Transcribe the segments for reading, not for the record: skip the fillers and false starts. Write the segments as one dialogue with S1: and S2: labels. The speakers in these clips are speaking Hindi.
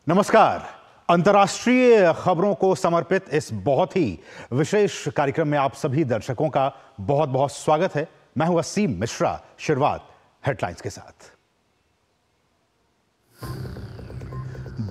S1: नमस्कार। अंतर्राष्ट्रीय खबरों को समर्पित इस बहुत ही विशेष कार्यक्रम में आप सभी दर्शकों का बहुत बहुत स्वागत है। मैं हूं वसीम मिश्रा। शुरुआत हेडलाइंस के साथ।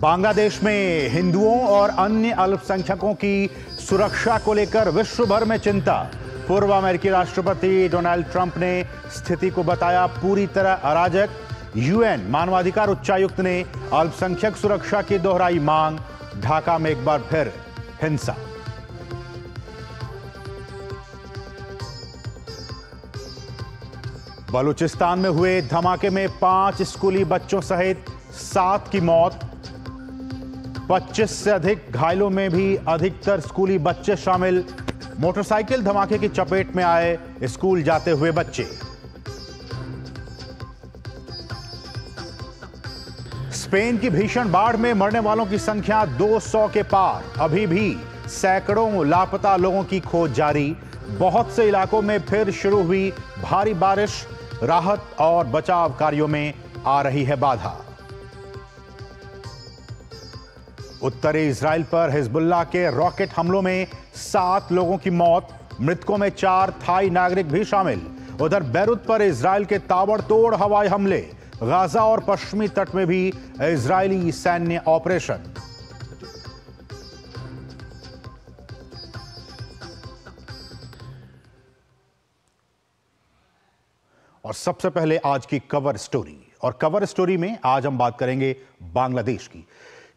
S1: बांग्लादेश में हिंदुओं और अन्य अल्पसंख्यकों की सुरक्षा को लेकर विश्व भर में चिंता। पूर्व अमेरिकी राष्ट्रपति डोनाल्ड ट्रंप ने स्थिति को बताया पूरी तरह अराजक। यूएन मानवाधिकार उच्चायुक्त ने अल्पसंख्यक सुरक्षा की दोहराई मांग। ढाका में एक बार फिर हिंसा। बलूचिस्तान में हुए धमाके में 5 स्कूली बच्चों सहित 7 की मौत। 25 से अधिक घायलों में भी अधिकतर स्कूली बच्चे शामिल। मोटरसाइकिल धमाके की चपेट में आए स्कूल जाते हुए बच्चे। स्पेन की भीषण बाढ़ में मरने वालों की संख्या 200 के पार। अभी भी सैकड़ों लापता लोगों की खोज जारी। बहुत से इलाकों में फिर शुरू हुई भारी बारिश। राहत और बचाव कार्यों में आ रही है बाधा। उत्तरी इजराइल पर हिजबुल्लाह के रॉकेट हमलों में 7 लोगों की मौत। मृतकों में 4 थाई नागरिक भी शामिल। उधर बैरूत पर इजराइल के ताबड़तोड़ हवाई हमले। गाजा और पश्चिमी तट में भी इजरायली सैन्य ऑपरेशन। और सबसे पहले आज की कवर स्टोरी। और कवर स्टोरी में आज हम बात करेंगे बांग्लादेश की,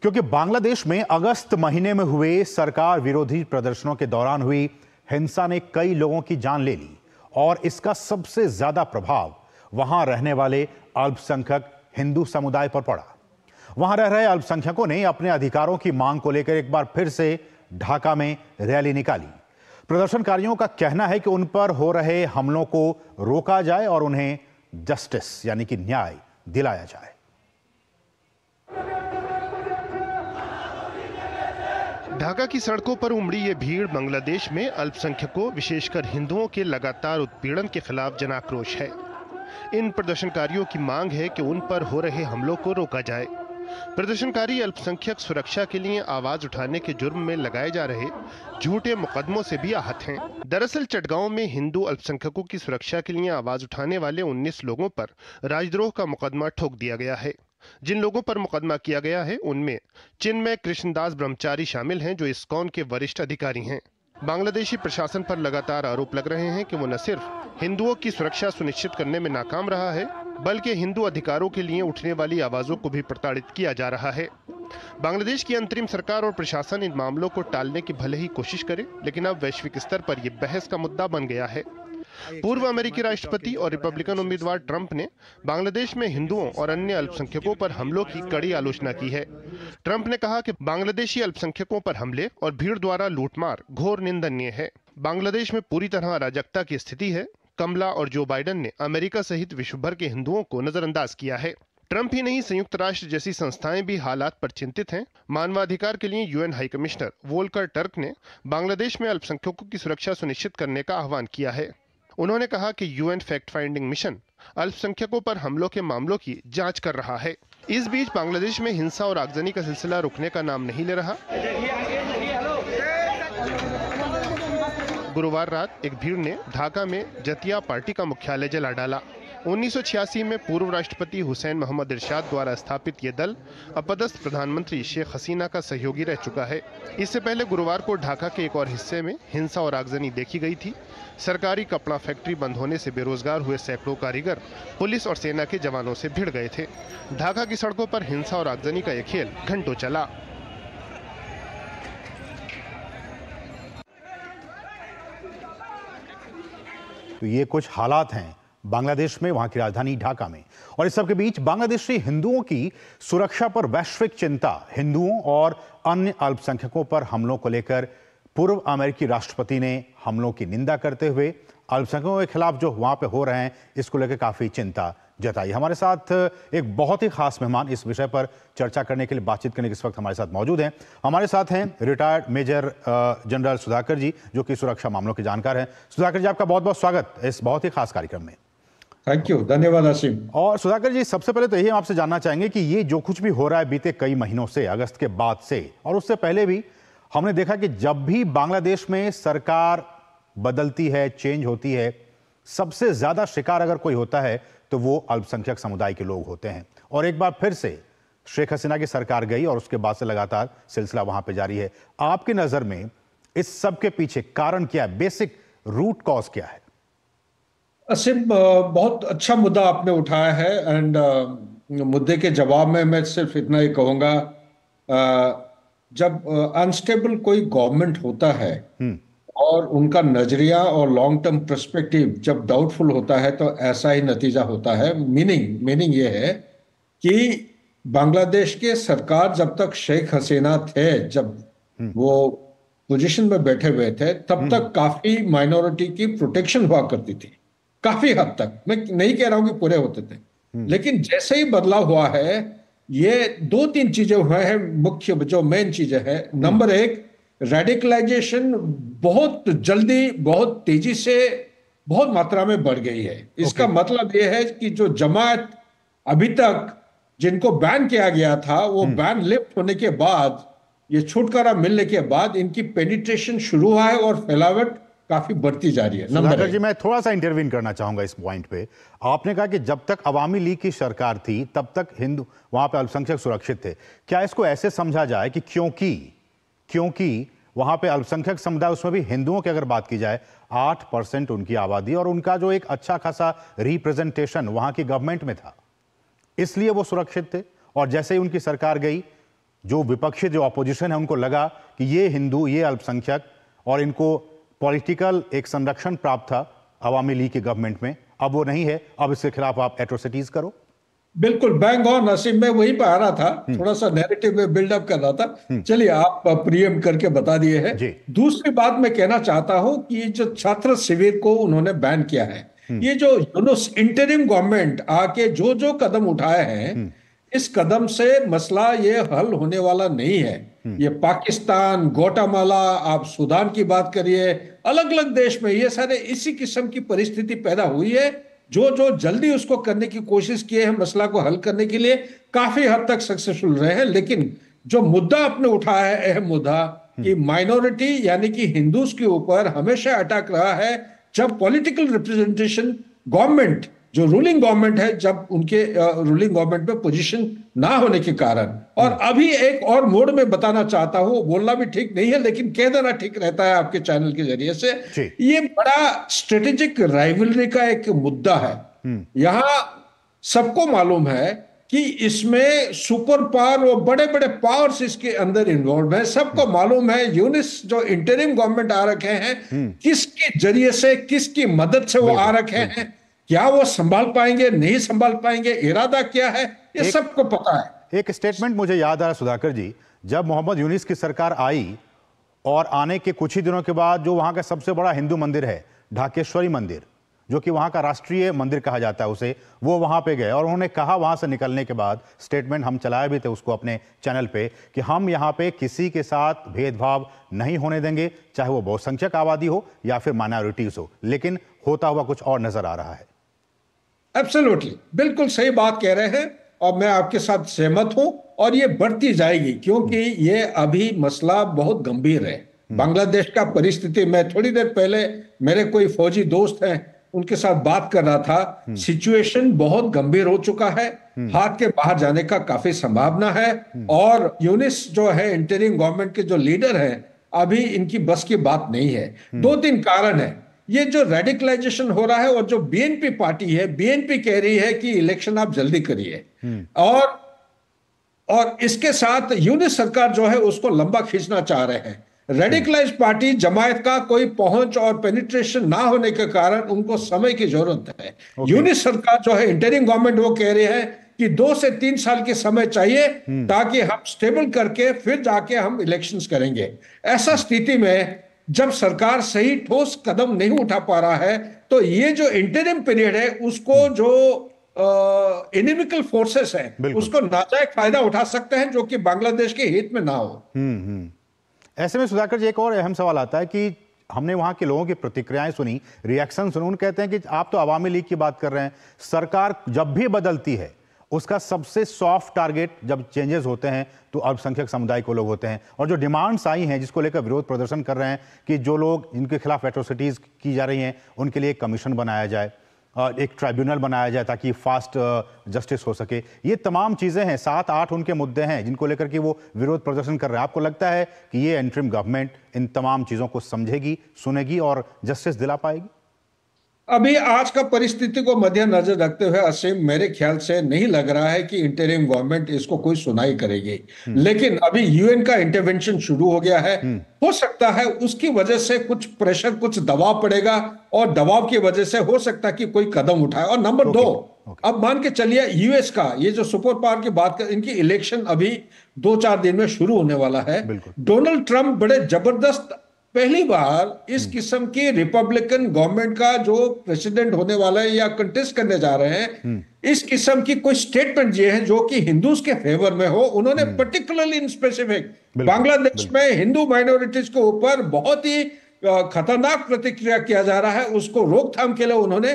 S1: क्योंकि बांग्लादेश में अगस्त महीने में हुए सरकार विरोधी प्रदर्शनों के दौरान हुई हिंसा ने कई लोगों की जान ले ली और इसका सबसे ज्यादा प्रभाव वहां रहने वाले अल्पसंख्यक हिंदू समुदाय पर पड़ा। वहां रह रहे अल्पसंख्यकों ने अपने अधिकारों की मांग को लेकर एक बार फिर से ढाका में रैली निकाली। प्रदर्शनकारियों का कहना है कि उन पर हो रहे हमलों को रोका जाए और उन्हें जस्टिस यानी कि न्याय दिलाया जाए।
S2: ढाका की सड़कों पर उमड़ी ये भीड़ बांग्लादेश में अल्पसंख्यकों विशेषकर हिंदुओं के लगातार उत्पीड़न के खिलाफ जनाक्रोश है। इन प्रदर्शनकारियों की मांग है कि उन पर हो रहे हमलों को रोका जाए। प्रदर्शनकारी अल्पसंख्यक सुरक्षा के लिए आवाज उठाने के जुर्म में लगाए जा रहे झूठे मुकदमों से भी आहत हैं। दरअसल चटगांव में हिंदू अल्पसंख्यकों की सुरक्षा के लिए आवाज उठाने वाले 19 लोगों पर राजद्रोह का मुकदमा ठोक दिया गया है। जिन लोगों पर मुकदमा किया गया है उनमें चिन्मय कृष्णदास ब्रह्मचारी शामिल हैं, जो इस्कॉन के वरिष्ठ अधिकारी हैं। बांग्लादेशी प्रशासन पर लगातार आरोप लग रहे हैं कि वो न सिर्फ हिंदुओं की सुरक्षा सुनिश्चित करने में नाकाम रहा है, बल्कि हिंदू अधिकारों के लिए उठने वाली आवाजों को भी प्रताड़ित किया जा रहा है। बांग्लादेश की अंतरिम सरकार और प्रशासन इन मामलों को टालने की भले ही कोशिश करे, लेकिन अब वैश्विक स्तर पर यह बहस का मुद्दा बन गया है। पूर्व अमेरिकी राष्ट्रपति और रिपब्लिकन उम्मीदवार ट्रंप ने बांग्लादेश में हिंदुओं और अन्य अल्पसंख्यकों पर हमलों की कड़ी आलोचना की है। ट्रंप ने कहा कि बांग्लादेशी अल्पसंख्यकों पर हमले और भीड़ द्वारा लूटमार घोर निंदनीय है। बांग्लादेश में पूरी तरह अराजकता की स्थिति है। कमला और जो बाइडेन ने अमेरिका सहित विश्व भर के हिंदुओं को नजरअंदाज किया है। ट्रंप ही नहीं, संयुक्त राष्ट्र जैसी संस्थाएं भी हालात पर चिंतित हैं। मानवाधिकार के लिए UN high commissioner Volker Turk ने बांग्लादेश में अल्पसंख्यकों की सुरक्षा सुनिश्चित करने का आह्वान किया है। उन्होंने कहा कि यूएन फैक्ट फाइंडिंग मिशन अल्पसंख्यकों पर हमलों के मामलों की जांच कर रहा है। इस बीच बांग्लादेश में हिंसा और आगजनी का सिलसिला रुकने का नाम नहीं ले रहा। गुरुवार रात एक भीड़ ने ढाका में जतिया पार्टी का मुख्यालय जला डाला। 1986 में पूर्व राष्ट्रपति हुसैन मोहम्मद इरशाद द्वारा स्थापित ये दल अपदस्थ प्रधानमंत्री शेख हसीना का सहयोगी रह चुका है। इससे पहले गुरुवार को ढाका के एक और हिस्से में हिंसा और आगजनी देखी गई थी। सरकारी कपड़ा फैक्ट्री बंद होने से बेरोजगार हुए सैकड़ों कारीगर पुलिस और सेना के जवानों से भिड़ गए थे। ढाका की सड़कों पर हिंसा और आगजनी का यह खेल घंटों चला।
S1: तो ये कुछ हालात हैं बांग्लादेश में, वहां की राजधानी ढाका में। और इस सब के बीच बांग्लादेशी हिंदुओं की सुरक्षा पर वैश्विक चिंता। हिंदुओं और अन्य अल्पसंख्यकों पर हमलों को लेकर पूर्व अमेरिकी राष्ट्रपति ने हमलों की निंदा करते हुए अल्पसंख्यकों के खिलाफ जो वहां पे हो रहे हैं इसको लेकर काफी चिंता जताई। हमारे साथ एक बहुत ही खास मेहमान इस विषय पर चर्चा करने के लिए, बातचीत करने के इस वक्त हमारे साथ मौजूद हैं। हमारे साथ हैं रिटायर्ड मेजर जनरल सुधाकर जी, जो कि सुरक्षा मामलों के जानकार हैं। सुधाकर जी, आपका बहुत बहुत स्वागत इस बहुत ही खास कार्यक्रम में।
S3: थैंक यू, धन्यवाद आसिम।
S1: और सुधाकर जी, सबसे पहले तो यही हम आपसे जानना चाहेंगे कि ये जो कुछ भी हो रहा है बीते कई महीनों से, अगस्त के बाद से और उससे पहले भी, हमने देखा कि जब भी बांग्लादेश में सरकार बदलती है, चेंज होती है, सबसे ज्यादा शिकार अगर कोई होता है तो वो अल्पसंख्यक समुदाय के लोग होते हैं। और एक बार फिर से शेख हसीना की सरकार गई और उसके बाद से लगातार सिलसिला वहां पे जारी है। आपकी नजर में इस सब के पीछे कारण क्या है, बेसिक रूट कॉज क्या है?
S3: आसिम, बहुत अच्छा मुद्दा आपने उठाया है। एंड मुद्दे के जवाब में मैं सिर्फ इतना ही कहूंगा, जब अनस्टेबल कोई गवर्नमेंट होता है और उनका नजरिया और लॉन्ग टर्म पर्सपेक्टिव जब डाउटफुल होता है तो ऐसा ही नतीजा होता है। मीनिंग ये है कि बांग्लादेश के सरकार जब तक शेख हसीना थे, जब वो पोजीशन में बैठे हुए थे, तब तक काफी माइनॉरिटी की प्रोटेक्शन हुआ करती थी, काफी हद तक। मैं नहीं कह रहा हूं कि पूरे होते थे, लेकिन जैसे ही बदलाव हुआ है, ये दो तीन चीजें हुए हैं मुख्य, जो मेन चीजें हैं। नंबर एक, रेडिकलाइजेशन बहुत जल्दी, बहुत तेजी से, बहुत मात्रा में बढ़ गई है। इसका मतलब यह है कि जो जमात अभी तक जिनको बैन किया गया था, वो बैन लिफ्ट होने के बाद, ये छुटकारा मिलने के बाद इनकी पेनिट्रेशन शुरू हुआ है और फैलावट काफी बढ़ती जा रही है।
S1: सुधाकर जी, मैं थोड़ा सा इंटरवीन करना चाहूंगा इस पॉइंट पे। आपने कहा कि जब तक अवामी लीग की सरकार थी तब तक हिंदू, वहां पे अल्पसंख्यक सुरक्षित थे। क्या इसको ऐसे समझा जाए कि क्योंकि वहां पे अल्पसंख्यक समुदाय, उसमें भी हिंदुओं की अगर बात की जाए, 8% उनकी आबादी और उनका जो एक अच्छा खासा रिप्रेजेंटेशन वहां की गवर्नमेंट में था, इसलिए वो सुरक्षित थे। और जैसे ही उनकी सरकार गई, जो विपक्षी, जो अपोजिशन है, उनको लगा कि ये हिंदू, ये अल्पसंख्यक, और इनको पॉलिटिकल एक संरक्षण प्राप्त था अवामी लीग की गवर्नमेंट में, अब वो नहीं है, अब इसके खिलाफ आप एट्रोसिटीज करो।
S3: बिल्कुल बैंग ऑन नसीब, में वहीं पर आ रहा था, थोड़ा सा नैरेटिव में बिल्डअप कर रहा था। चलिए, आप प्रियम करके बता दिए हैं। दूसरी बात मैं कहना चाहता हूं कि जो छात्र शिविर को उन्होंने बैन किया है, ये जो इंटरिम गवर्नमेंट आके जो जो कदम उठाए हैं, इस कदम से मसला ये हल होने वाला नहीं है। ये पाकिस्तान, ग्वाटेमाला, आप सूडान की बात करिए, अलग अलग देश में ये सारे इसी किस्म की परिस्थिति पैदा हुई है। जो जो जल्दी उसको करने की कोशिश किए हैं, मसला को हल करने के लिए, काफी हद तक सक्सेसफुल रहे हैं। लेकिन जो मुद्दा आपने उठाया है, अहम मुद्दा, कि माइनॉरिटी यानी कि हिंदूज के ऊपर हमेशा अटैक रहा है, जब पॉलिटिकल रिप्रेजेंटेशन गवर्नमेंट, जो रूलिंग गवर्नमेंट है, जब उनके रूलिंग गवर्नमेंट में पोजीशन ना होने के कारण। और अभी एक और मोड में बताना चाहता हूं, बोलना भी ठीक नहीं है लेकिन कह देना ठीक रहता है आपके चैनल के जरिए से, ये बड़ा स्ट्रेटेजिक राइवलरी का एक मुद्दा है। यहां सबको मालूम है कि इसमें सुपर पावर और बड़े बड़े पावर्स इसके अंदर इन्वॉल्व है। सबको मालूम है यूनिस जो इंटरिम गवर्नमेंट आ रखे हैं, किसके जरिए से, किसकी मदद से वो आ रखे हैं, क्या वो संभाल पाएंगे, नहीं संभाल पाएंगे, इरादा क्या है, ये सबको पता है।
S1: एक स्टेटमेंट मुझे याद आ रहा सुधाकर जी, जब मोहम्मद यूनिस की सरकार आई और आने के कुछ ही दिनों के बाद जो वहां का सबसे बड़ा हिंदू मंदिर है, ढाकेश्वरी मंदिर, जो कि वहां का राष्ट्रीय मंदिर कहा जाता है उसे, वो वहां पे गए और उन्होंने कहा वहां से निकलने के बाद, स्टेटमेंट हम चलाए भी थे उसको अपने चैनल पे, कि हम यहां पे किसी के साथ भेदभाव नहीं होने देंगे, चाहे वो बहुसंख्यक आबादी हो या फिर माइनॉरिटीज हो। लेकिन होता हुआ कुछ और नजर आ रहा है।
S3: एब्सोल्युटली, बिल्कुल सही बात कह रहे हैं और मैं आपके साथ सहमत हूं। और ये बढ़ती जाएगी क्योंकि ये अभी मसला बहुत गंभीर है। बांग्लादेश का परिस्थिति, मैं थोड़ी देर पहले मेरे कोई फौजी दोस्त हैं, उनके साथ बात कर रहा था। सिचुएशन बहुत गंभीर हो चुका है, हाथ के बाहर जाने का काफी संभावना है। और यूनिस जो है, इंटरिम गवर्नमेंट के जो लीडर हैं, अभी इनकी बस की बात नहीं है। दो तीन कारण है। ये जो रेडिकलाइजेशन हो रहा है, और जो बीएनपी पार्टी है, बीएनपी कह रही है कि इलेक्शन आप जल्दी करिए, और इसके साथ यूनिस सरकार जो है उसको लंबा खींचना चाह रहे हैं। रेडिकलाइज पार्टी जमायत का कोई पहुंच और पेनिट्रेशन ना होने के कारण उनको समय की जरूरत है। यूनिस सरकार जो है, इंटरिम गवर्नमेंट, वो कह रही है कि 2 से 3 साल के समय चाहिए ताकि हम स्टेबल करके फिर जाके हम इलेक्शंस करेंगे। ऐसा स्थिति में जब सरकार सही ठोस कदम नहीं उठा पा रहा है, तो ये जो इंटरिम पीरियड है, उसको जो इनिमिकल फोर्सेस हैं, उसको नाजायज फायदा उठा सकते हैं, जो कि बांग्लादेश के हित में ना हो।
S1: ऐसे में सुधाकर जी, एक और अहम सवाल आता है कि हमने वहां के लोगों की प्रतिक्रियाएं सुनी, रिएक्शन सुने। उन कहते हैं कि आप तो अवामी लीग की बात कर रहे हैं, सरकार जब भी बदलती है उसका सबसे सॉफ्ट टारगेट जब चेंजेस होते हैं तो अल्पसंख्यक समुदाय को लोग होते हैं। और जो डिमांड्स आई हैं जिसको लेकर विरोध प्रदर्शन कर रहे हैं कि जो लोग जिनके खिलाफ एट्रोसिटीज की जा रही हैं उनके लिए एक कमीशन बनाया जाए, एक ट्राइब्यूनल बनाया जाए ताकि फास्ट जस्टिस हो सके। ये तमाम चीज़ें हैं, 7-8 उनके मुद्दे हैं जिनको लेकर के वो विरोध प्रदर्शन कर रहे हैं। आपको लगता है कि ये इंटरिम गवर्नमेंट इन तमाम चीज़ों को समझेगी, सुनेगी और जस्टिस दिला पाएगी?
S3: अभी आज का परिस्थिति को मद्देनजर रखते हुए असीम, मेरे ख्याल से नहीं लग रहा है कि इंटरिम गवर्नमेंट इसको कोई सुनाई करेगी। लेकिन अभी यूएन का इंटरवेंशन शुरू हो गया है, हो सकता है उसकी वजह से कुछ प्रेशर, कुछ दबाव पड़ेगा और दबाव की वजह से हो सकता है कि कोई कदम उठाए। और नंबर 2, अब मान के चलिए यूएस का ये जो सुपर पावर की बात कर, इनकी इलेक्शन अभी 2-4 दिन में शुरू होने वाला है। डोनाल्ड ट्रंप बड़े जबरदस्त, पहली बार इस किस्म की रिपब्लिकन गवर्नमेंट का जो प्रेसिडेंट होने वाला है या कंटेस्ट करने जा रहे हैं, इस किस्म की कोई स्टेटमेंट ये है जो कि हिंदूज के फेवर में हो। उन्होंने पर्टिकुलरली इन स्पेसिफिक बांग्लादेश में हिंदू माइनॉरिटीज के ऊपर बहुत ही खतरनाक प्रतिक्रिया किया जा रहा है, उसको रोकथाम के लिए उन्होंने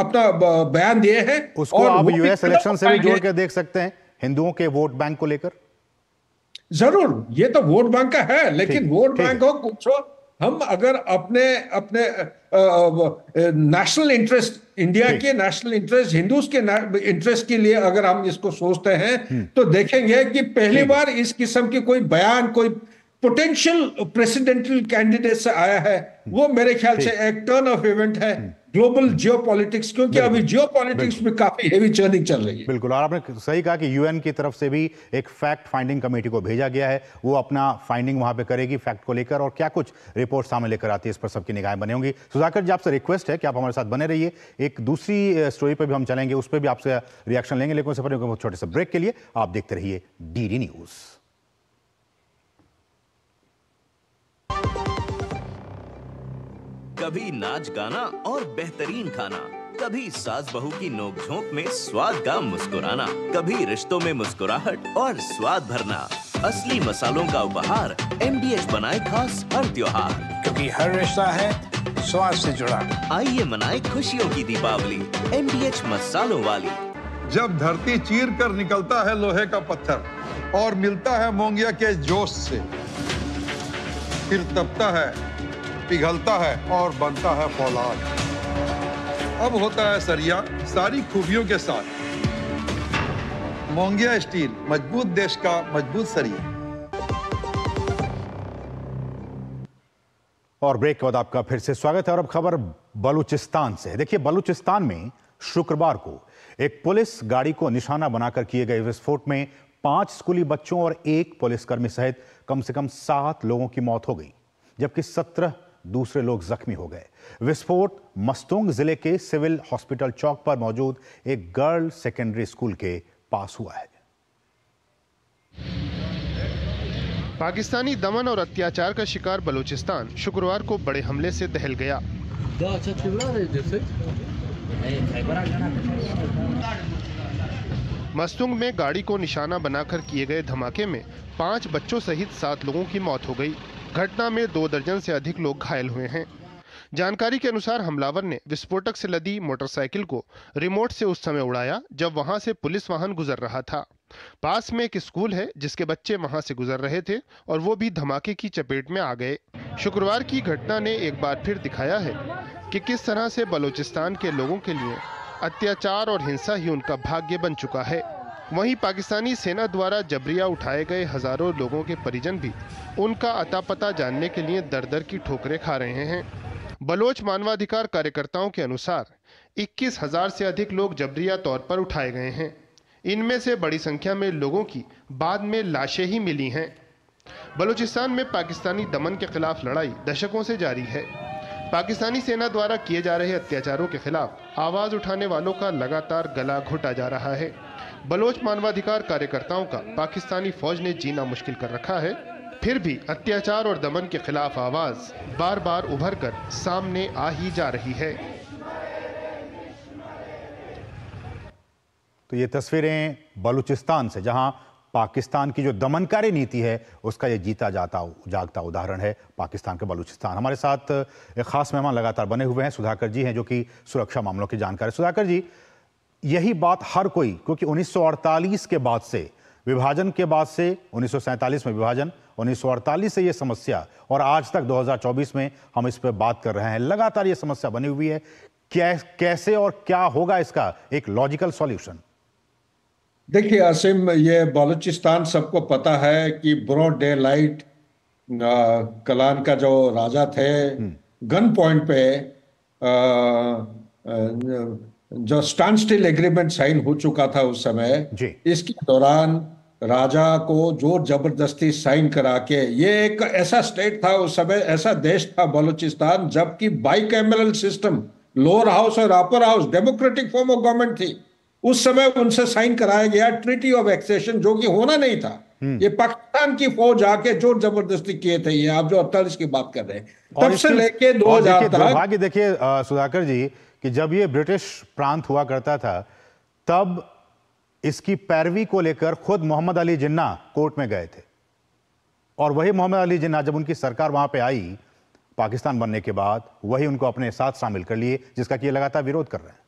S3: अपना बयान दिए हैं।
S1: उसको आप यूएस इलेक्शन से भी जोड़ के देख सकते हैं, हिंदुओं के वोट बैंक को लेकर।
S3: जरूर, ये तो वोट बैंक का है, लेकिन वोट बैंक हो कुछ हो, हम अगर अपने नेशनल इंटरेस्ट, इंडिया के नेशनल इंटरेस्ट, हिंदूज के इंटरेस्ट के लिए अगर हम इसको सोचते हैं तो देखेंगे कि पहली बार इस किस्म की कोई बयान कोई पोटेंशियल प्रेसिडेंशियल कैंडिडेट से आया है। वो मेरे ख्याल से एक टर्न ऑफ इवेंट है ग्लोबल जियोपॉलिटिक्स, क्योंकि अभी जियोपॉलिटिक्स में काफी हेवी चर्निंग चल रही है।
S1: बिल्कुल, और आपने सही कहा कि यूएन की तरफ से भी एक फैक्ट फाइंडिंग कमेटी को भेजा गया है, वो अपना फाइंडिंग वहां पे करेगी फैक्ट को लेकर, और क्या कुछ रिपोर्ट सामने लेकर आती है इस पर सबकी निगाहें बनी होंगी। सुधाकर जी, आपसे रिक्वेस्ट है कि आप हमारे साथ बने रहिए, एक दूसरी स्टोरी पर भी हम चलेंगे, उस पर भी आपसे रिएक्शन लेंगे, लेकिन उससे पहले छोटे से ब्रेक के लिए आप देखते रहिए डीडी न्यूज।
S4: कभी नाच गाना और बेहतरीन खाना, कभी सास बहू की नोक-झोंक में स्वाद का मुस्कुराना, कभी रिश्तों में मुस्कुराहट और स्वाद भरना। असली मसालों का उपहार एमडीएच बनाए खास हर त्योहार,
S5: क्योंकि हर रिश्ता है स्वाद से जुड़ा।
S4: आइए मनाए खुशियों की दीपावली एमडीएच मसालों वाली।
S6: जब धरती चीर कर निकलता है लोहे का पत्थर और मिलता है मोंगिया के जोश से, फिर तपता है, पिघलता है और बनता है फौलाद। अब होता है सरिया सारी खूबियों के साथ। मोंगिया स्टील, मजबूत देश का मजबूत सरिया।
S1: और ब्रेक के बाद आपका फिर से स्वागत है। और अब खबर बलूचिस्तान से। देखिए, बलूचिस्तान में शुक्रवार को एक पुलिस गाड़ी को निशाना बनाकर किए गए विस्फोट में 5 स्कूली बच्चों और 1 पुलिसकर्मी सहित कम से कम 7 लोगों की मौत हो गई, जबकि 17 दूसरे लोग जख्मी हो गए। विस्फोट मस्तूंग जिले के सिविल हॉस्पिटल चौक पर मौजूद एक गर्ल सेकेंडरी स्कूल के पास हुआ है।
S2: पाकिस्तानी दमन और अत्याचार का शिकार बलूचिस्तान शुक्रवार को बड़े हमले से दहल गया। मस्तूंग में गाड़ी को निशाना बनाकर किए गए धमाके में 5 बच्चों सहित 7 लोगों की मौत हो गई। घटना में 2 दर्जन से अधिक लोग घायल हुए हैं। जानकारी के अनुसार हमलावर ने विस्फोटक से लदी मोटरसाइकिल को रिमोट से उस समय उड़ाया जब वहां से पुलिस वाहन गुजर रहा था। पास में एक स्कूल है जिसके बच्चे वहां से गुजर रहे थे और वो भी धमाके की चपेट में आ गए। शुक्रवार की घटना ने एक बार फिर दिखाया है कि किस तरह से बलूचिस्तान के लोगों के लिए अत्याचार और हिंसा ही उनका भाग्य बन चुका है। वहीं पाकिस्तानी सेना द्वारा जबरिया उठाए गए हजारों लोगों के परिजन भी उनका अता पता जानने के लिए दर दर की ठोकरें खा रहे हैं। बलोच मानवाधिकार कार्यकर्ताओं के अनुसार 21,000 से अधिक लोग जबरिया तौर पर उठाए गए हैं। इनमें से बड़ी संख्या में लोगों की बाद में लाशें ही मिली हैं। बलूचिस्तान में पाकिस्तानी दमन के खिलाफ लड़ाई दशकों से जारी है। पाकिस्तानी सेना द्वारा किए जा रहे अत्याचारों के खिलाफ आवाज उठाने वालों का लगातार गला घोटा जा रहा है। बलोच मानवाधिकार कार्यकर्ताओं का पाकिस्तानी फौज ने जीना मुश्किल कर रखा है, फिर भी अत्याचार और दमन के खिलाफ आवाज बार बार उभर कर सामने आ ही जा रही है।
S1: तो ये तस्वीरें बलूचिस्तान से, जहां पाकिस्तान की जो दमनकारी नीति है उसका ये जीता जागता उदाहरण है पाकिस्तान का बलूचिस्तान। हमारे साथ एक खास मेहमान लगातार बने हुए हैं, सुधाकर जी हैं, जो कि सुरक्षा मामलों की जानकार है। सुधाकर जी, यही बात हर कोई, क्योंकि 1948 के बाद से, विभाजन के बाद से, 1947 में विभाजन, 1948 से ये समस्या और आज तक 2024 में हम इस पर बात कर रहे हैं, लगातार ये समस्या बनी हुई है। कैसे और क्या होगा इसका एक लॉजिकल सॉल्यूशन?
S3: देखिए आसिम, ये बलूचिस्तान सबको पता है कि ब्रॉड डे लाइट कलान का जो राजा थे, गन पॉइंट पे जो स्टैंड स्टिल एग्रीमेंट साइन हो चुका था उस समय, इसके दौरान राजा को जोर जबरदस्ती साइन करा के, ये एक ऐसा स्टेट था उस समय, ऐसा देश था बलूचिस्तान, जबकि बाइकैमरल सिस्टम, लोअर हाउस और upper house democratic form of government थी। उस समय उनसे साइन कराया गया ट्रीटी ऑफ एक्सेशन, जो कि होना नहीं था। ये पाकिस्तान की फौज आके जोर जबरदस्ती किए थे। ये आप जो 48 की बात कर रहे हैं, तब से लेके 2000 तक।
S1: दुर्भाग्य देखिए सुधाकर जी कि जब ये ब्रिटिश प्रांत हुआ करता था, तब इसकी पैरवी को लेकर खुद मोहम्मद अली जिन्ना कोर्ट में गए थे, और वही मोहम्मद अली जिन्ना जब उनकी सरकार वहां पे आई पाकिस्तान बनने के बाद, वही उनको अपने साथ शामिल कर लिए, जिसका कि ये लगातार विरोध कर रहे हैं।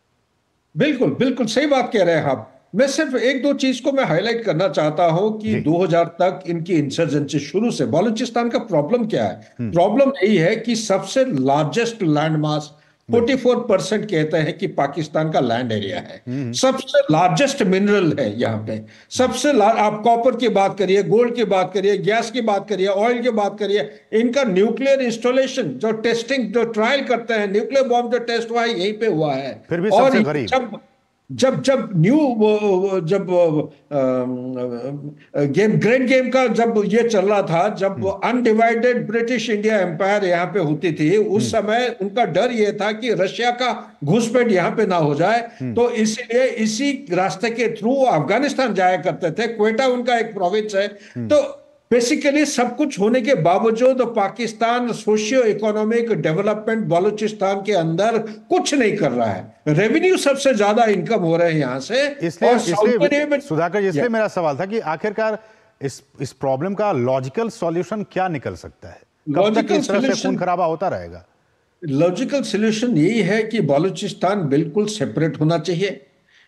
S3: बिल्कुल बिल्कुल सही बात कह रहे हैं आप। मैं सिर्फ एक दो चीज को मैं हाईलाइट करना चाहता हूं कि 2000 तक इनकी इंसर्जेंसी शुरू से, बलूचिस्तान का प्रॉब्लम क्या है? प्रॉब्लम यही है कि सबसे लार्जेस्ट लैंड मास 44% कहते हैं कि पाकिस्तान का लैंड एरिया है। सबसे लार्जेस्ट मिनरल है यहाँ पे, सबसे आप कॉपर की बात करिए, गोल्ड की बात करिए, गैस की बात करिए, ऑयल की बात करिए, इनका न्यूक्लियर इंस्टॉलेशन, जो टेस्टिंग, जो ट्रायल करते हैं, न्यूक्लियर बॉम्ब जो टेस्ट हुआ है यहीं पे हुआ है।
S1: फिर भी सबसे गरीब।
S3: जब ग्रेट गेम का जब ये चल रहा था, जब अनडिवाइडेड ब्रिटिश इंडिया एम्पायर यहाँ पे होती थी, उस समय उनका डर ये था कि रशिया का घुसपैठ यहाँ पे ना हो जाए, तो इसलिए इसी रास्ते के थ्रू अफगानिस्तान जाया करते थे। क्वेटा उनका एक प्रोविंस है। तो बेसिकली सब कुछ होने के बावजूद Pakistan socio economic development Balochistan के अंदर कुछ नहीं कर रहा है। रेवेन्यू सबसे ज्यादा इनकम हो रहे हैं यहां से।
S1: इसलिए सुधाकर, इसलिए मेरा सवाल था कि आखिरकार इस प्रॉब्लम का लॉजिकल सॉल्यूशन क्या निकल सकता है? कब तक इस तरह से खून खराबा होता रहेगा?
S3: लॉजिकल सॉल्यूशन यही है कि बलूचिस्तान बिल्कुल सेपरेट होना चाहिए,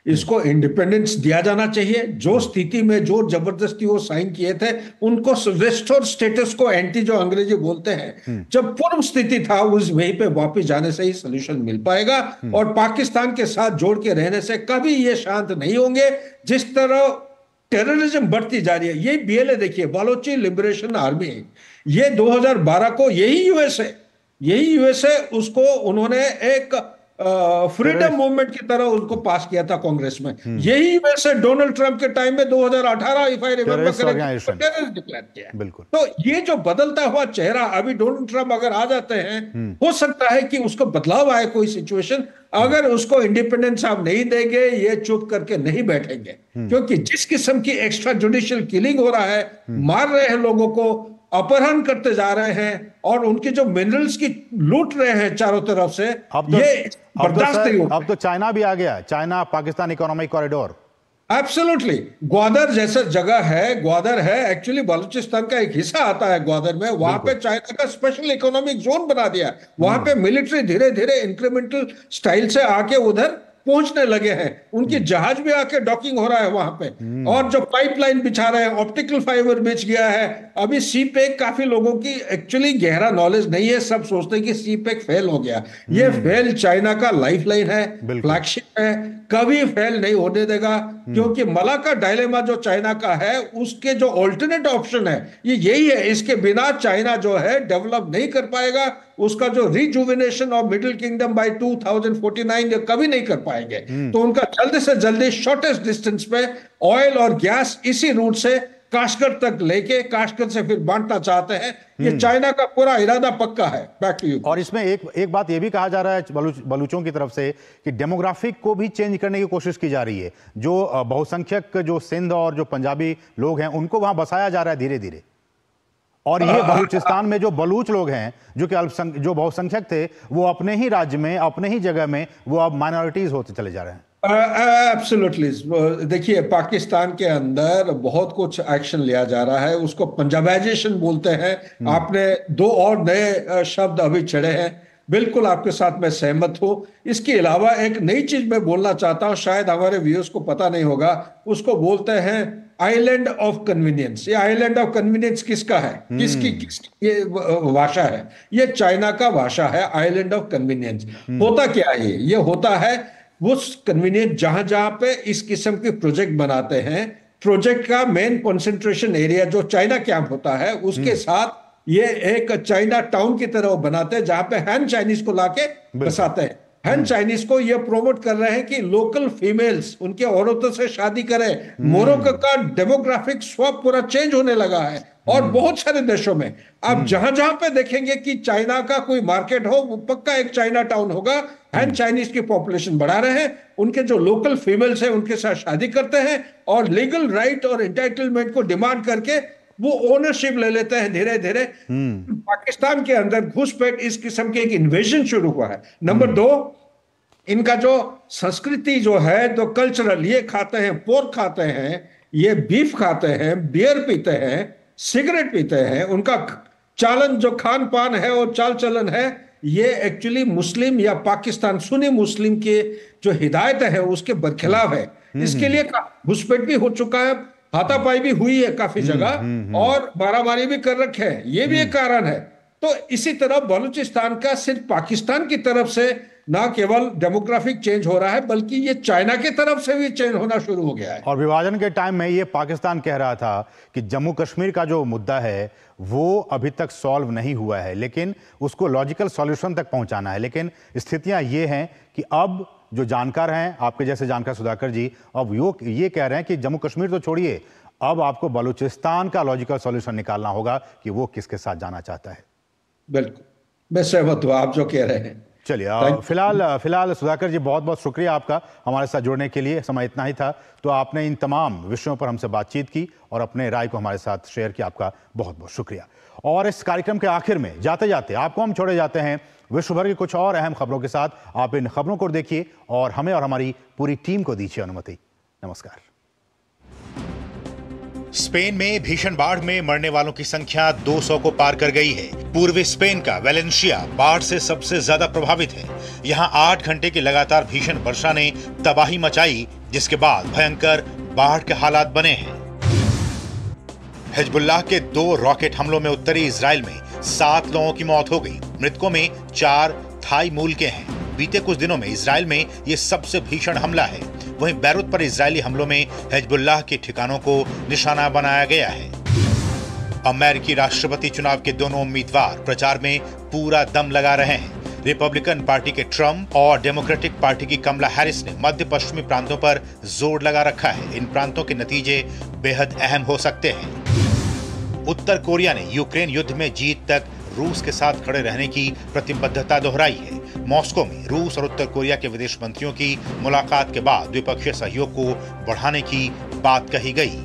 S3: इसको इंडिपेंडेंस दिया जाना चाहिए। जो स्थिति में जोर जबरदस्ती वो साइन किए थे, उनको रेस्टोर स्टेटस को, एंटी जो अंग्रेजी बोलते हैं, जब पूर्व स्थिति था उस वहीं पे वापस जाने से ही सोल्यूशन मिल पाएगा। और पाकिस्तान के साथ जोड़ के रहने से कभी ये शांत नहीं होंगे। जिस तरह टेररिज्म बढ़ती जा रही है, ये बीएलए देखिए, बालोची लिबरेशन आर्मी, ये 2012 को यही यूएसए उसको उन्होंने एक फ्रीडम मूवमेंट की तरह उनको पास किया था कांग्रेस में। यही वैसे डोनाल्ड ट्रंप के टाइम में 2018 if I remember correctly terrorist declare किया।
S1: बिल्कुल।
S3: तो ये जो बदलता हुआ चेहरा, अभी डोनाल्ड ट्रंप अगर आ जाते हैं, हो सकता है कि उसको बदलाव आए कोई सिचुएशन। अगर उसको इंडिपेंडेंस आप नहीं देंगे, ये चुप करके नहीं बैठेंगे, क्योंकि जिस किस्म की एक्स्ट्रा जुडिशियल किलिंग हो रहा है, मार रहे हैं लोगों को, अपहरण करते जा रहे हैं, और उनके जो मिनरल्स की लूट रहे हैं चारों तरफ से, ये बर्दाश्त नहीं होता।
S1: अब तो चाइना भी आ गया, China Pakistan economic corridor.
S3: Absolutely. Gwadar जैसा जगह है, ग्वादर है एक्चुअली बलूचिस्तान का एक हिस्सा आता है ग्वादर में, वहां पे चाइना का स्पेशल इकोनॉमिक जोन बना दिया। वहां पे मिलिट्री धीरे धीरे इंक्रीमेंटल स्टाइल से आके उधर पहुंचने लगे हैं। उनकी जहाज भी आके डॉकिंग हो रहा है वहां पे, और जो पाइपलाइन बिछा रहे हैं, ऑप्टिकल फाइबर बिछ गया है। अभी सीपेक, काफी लोगों की एक्चुअली गहरा नॉलेज नहीं है, सब सोचते हैं कि सीपेक फेल हो गया। ये फेल चाइना का लाइफलाइन है, फ्लैगशिप है, कभी फेल नहीं होने देगा। क्योंकि मलाक्का डायलेमा जो चाइना का है, उसके जो ऑल्टरनेट ऑप्शन है ये यही है। इसके बिना चाइना जो है डेवलप नहीं कर पाएगा। उसका जो rejuvenation of middle kingdom by 2049 कभी नहीं कर पाएंगे। तो उनका जल्दी से जल्दी शॉर्टेस्ट डिस्टेंस पे ऑयल और गैस इसी रूट से काश्गर तक लेके, काश्गर से फिर बांटना चाहते हैं। ये चाइना का पूरा इरादा पक्का है। Back to you.
S1: और इसमें एक बात ये भी कहा जा रहा है बलूचों की तरफ से कि डेमोग्राफिक को भी चेंज करने की कोशिश की जा रही है। जो बहुसंख्यक जो सिंध और जो पंजाबी लोग हैं, उनको वहां बसाया जा रहा है धीरे धीरे। और ये बलूचिस्तान में जो बलूच लोग हैं, जो बहुसंख्यक थे, वो अपने ही राज्य में, अपने ही जगह में, वो अब माइनॉरिटीज होते चले जा रहे हैं।
S3: एब्सोल्युटली। देखिए, पाकिस्तान के अंदर बहुत कुछ एक्शन लिया जा रहा है, उसको पंजाबाइजेशन बोलते हैं। आपने दो और नए शब्द अभी छेड़े हैं, बिल्कुल आपके साथ मैं सहमत हूं। इसके अलावा एक नई चीज मैं बोलना चाहता हूं, शायद हमारे व्यूअर्स को पता नहीं होगा, उसको बोलते हैं आइलैंड ऑफ कन्वीनियंस। ये आइलैंड ऑफ कन्वीनियंस किसका है, किसकी ये भाषा है? ये चाइना का भाषा है, आइलैंड ऑफ कन्वीनियंस। होता क्या है? ये होता है वो कन्वीनियंस जहां जहां पे इस किस्म के प्रोजेक्ट बनाते हैं, प्रोजेक्ट का मेन कंसंट्रेशन एरिया जो चाइना कैंप होता है उसके साथ ये एक चाइना टाउन की तरह बनाते हैं, जहां पे हैन चाइनीज को लाके बसाते हैं। हैन चाइनीज को ये प्रमोट कर रहे हैं कि लोकल फीमेल्स उनके औरतों से शादी करें। मोरक्को का डेमोग्राफिक स्वैप पूरा चेंज होने लगा है, और बहुत सारे देशों में आप जहां जहां पे देखेंगे कि चाइना का कोई मार्केट हो, वो पक्का एक चाइना टाउन होगा। हैन चाइनीज की पॉपुलेशन बढ़ा रहे हैं, उनके जो लोकल फीमेल्स हैं उनके साथ शादी करते हैं, और लीगल राइट और एंटाइटलमेंट को डिमांड करके वो ओनरशिप ले लेते हैं धीरे धीरे। पाकिस्तान के अंदर घुसपैठ इस किस्म के एक इन्वेजन शुरू हुआ है। नंबर 2, इनका जो संस्कृति जो है, तो कल्चरल, ये खाते हैं पोर्क खाते हैं, ये बीफ खाते हैं, बियर पीते हैं, सिगरेट पीते हैं। उनका चालन जो खान पान है और चाल चलन है, ये एक्चुअली मुस्लिम या पाकिस्तान सुन्नी मुस्लिम के जो हिदायत है उसके बरखिलाफ है। इसके लिए घुसपैठ भी हो चुका है, हाथापाई भी हुई है काफी जगह, और मारामारी भी कर रखे हैं। ये भी एक कारण है। तो इसी तरह बलूचिस्तान का सिर्फ पाकिस्तान की तरफ से ना केवल डेमोग्राफिक चेंज हो रहा है, बल्कि ये चाइना की तरफ से भी चेंज होना शुरू हो गया है।
S1: और विभाजन के टाइम में ये पाकिस्तान कह रहा था कि जम्मू कश्मीर का जो मुद्दा है वो अभी तक सॉल्व नहीं हुआ है, लेकिन उसको लॉजिकल सॉल्यूशन तक पहुंचाना है। लेकिन स्थितियां ये हैं कि अब जो जानकार हैं, आपके जैसे जानकार सुधाकर जी, अब ये कह रहे हैं कि जम्मू कश्मीर तो छोड़िए, अब आपको बलूचिस्तान का लॉजिकल सॉल्यूशन निकालना होगा कि वो किसके साथ जाना चाहता है।
S3: बिल्कुल, मैं सहमत हूं आप जो कह रहे हैं।
S1: चलिए, फिलहाल सुधाकर जी, बहुत बहुत शुक्रिया आपका हमारे साथ जुड़ने के लिए। समय इतना ही था, तो आपने इन तमाम विषयों पर हमसे बातचीत की और अपने राय को हमारे साथ शेयर किया। आपका बहुत बहुत शुक्रिया। और इस कार्यक्रम के आखिर में जाते जाते आपको हम छोड़े जाते हैं विश्व भर की कुछ और अहम खबरों के साथ। आप इन खबरों को देखिए और हमें और हमारी पूरी टीम को दीजिए अनुमति। नमस्कार। स्पेन में भीषण बाढ़ में मरने वालों की संख्या 200 को पार कर गई है। पूर्वी स्पेन का वेलेंशिया बाढ़ से सबसे ज्यादा प्रभावित है। यहां 8 घंटे की लगातार भीषण वर्षा ने तबाही मचाई, जिसके बाद भयंकर बाढ़ के हालात बने हैं। हिजबुल्लाह के 2 रॉकेट हमलों में उत्तरी इजराइल में 7 लोगों की मौत हो गई। मृतकों में 4 थाई मूल के हैं। बीते कुछ दिनों में इजराइल में यह सबसे भीषण हमला है। वहीं बैरूत पर इजरायली हमलों में हिजबुल्लाह के ठिकानों को निशाना बनाया गया है। अमेरिकी राष्ट्रपति चुनाव के दोनों उम्मीदवार प्रचार में पूरा दम लगा रहे हैं। रिपब्लिकन पार्टी के ट्रंप और डेमोक्रेटिक पार्टी की कमला हैरिस ने मध्य पश्चिमी प्रांतों पर जोर लगा रखा है। इन प्रांतों के नतीजे बेहद अहम हो सकते हैं। उत्तर कोरिया ने यूक्रेन युद्ध में जीत तक रूस के साथ खड़े रहने की प्रतिबद्धता दोहराई है। मॉस्को में रूस और उत्तर कोरिया के विदेश मंत्रियों की मुलाकात के बाद द्विपक्षीय सहयोग को बढ़ाने की बात कही गई।